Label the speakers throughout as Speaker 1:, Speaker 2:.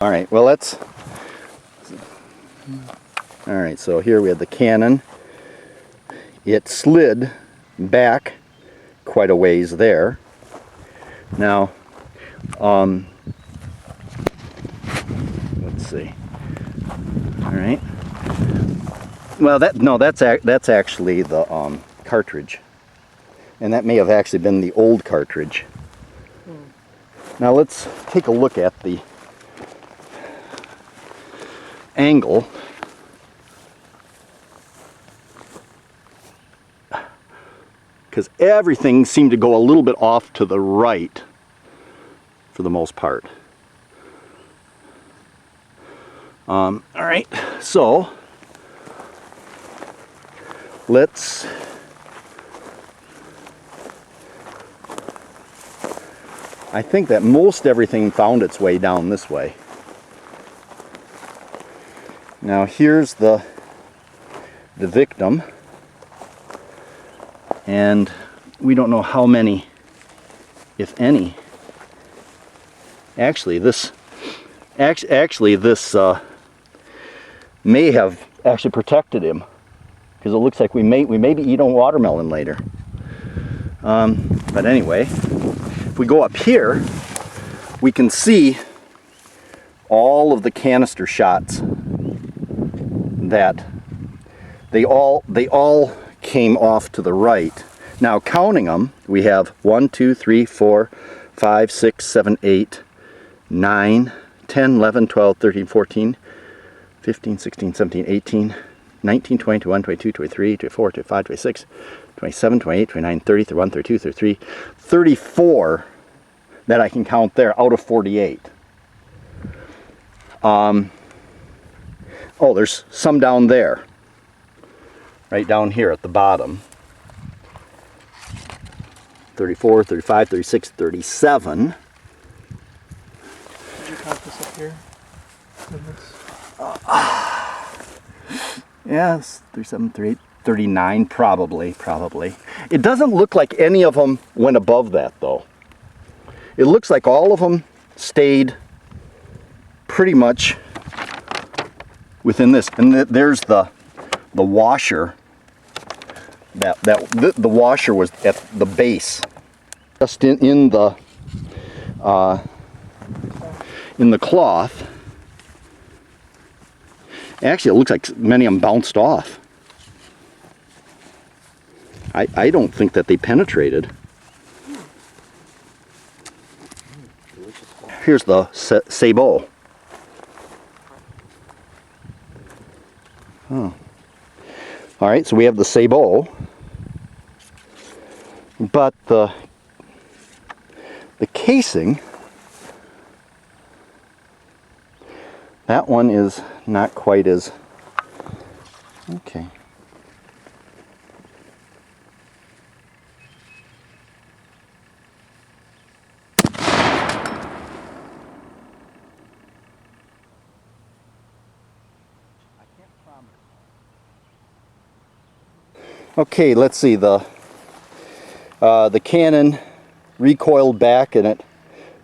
Speaker 1: All right, well let's, all right, so here we have the cannon. It slid back quite a ways there. Now, let's see. All right. Well, that's actually the cartridge, and that may have actually been the old cartridge. Now let's take a look at the angle. Because everything seemed to go a little bit off to the right for the most part. All right, so let's I think that most everything found its way down this way. Now here's the victim, and we don't know how many, if any. Actually this may have actually protected him, because it looks like we may be eating watermelon later. But anyway, if we go up here, we can see all of the canister shots that they all came off to the right. Now counting them, we have 1, 2, 3, 4, 5, 6, 7, 8, 9, 10, 11, 12, 13, 14, 15, 16, 17, 18, 19, 20, 21, 22, 23, 24, 25, 26, 27, 28, 29, 30, 31, 32, 33, 34 that I can count there out of 48. Oh, there's some down there. Right down here at the bottom. 34, 35, 36, 37.
Speaker 2: Did you count this up here?
Speaker 1: Yes, 37, 38, 39, probably. It doesn't look like any of them went above that, though. It looks like all of them stayed pretty much within this. And there's the washer. The washer was at the base, just in the cloth. Actually, it looks like many of them bounced off. I don't think that they penetrated. Here's the sabot. Oh. All right, so we have the sabot, but the casing, that one is not quite as okay. Okay, let's see, the cannon recoiled back and it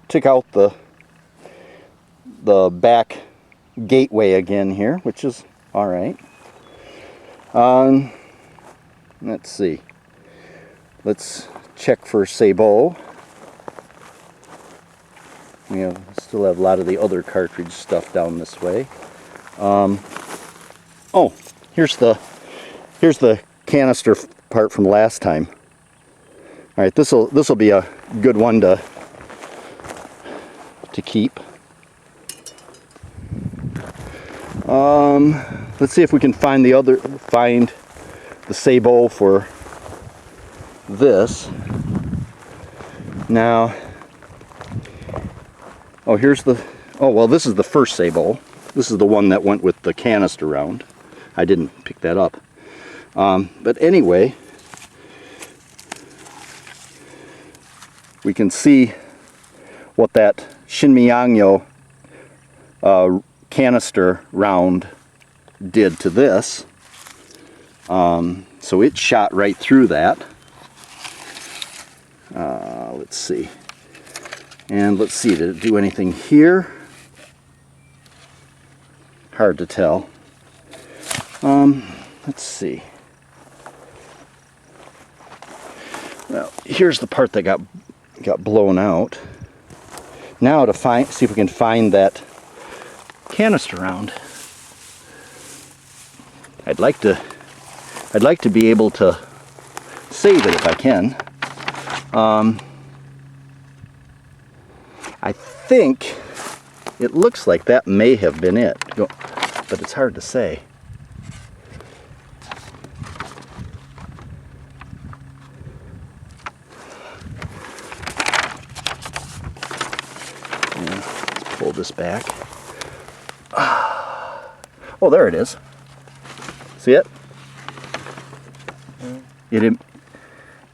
Speaker 1: took out the back gateway again here, which is all right. Let's see. Let's check for sabot. We still have a lot of the other cartridge stuff down this way. Oh, here's the canister part from last time. All right, this will be a good one to keep. Let's see if we can find the sabot for this. Now, oh, well, this is the first sabot. This is the one that went with the canister round. I didn't pick that up. But anyway, we can see what that Shinmiyangyo canister round did to this. So it shot right through that. Let's see. And let's see, did it do anything here? hard to tell. Let's see. Well, here's the part that got blown out. Now to see if we can find that canister round. I'd like to be able to save it if I can. I think it looks like that may have been it, but it's hard to say. Let's pull this back. Oh, there it is. See it? It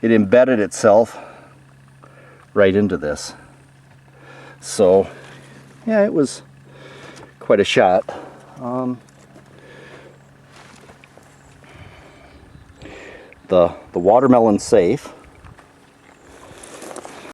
Speaker 1: embedded itself right into this. So, yeah, it was quite a shot. The watermelon's safe.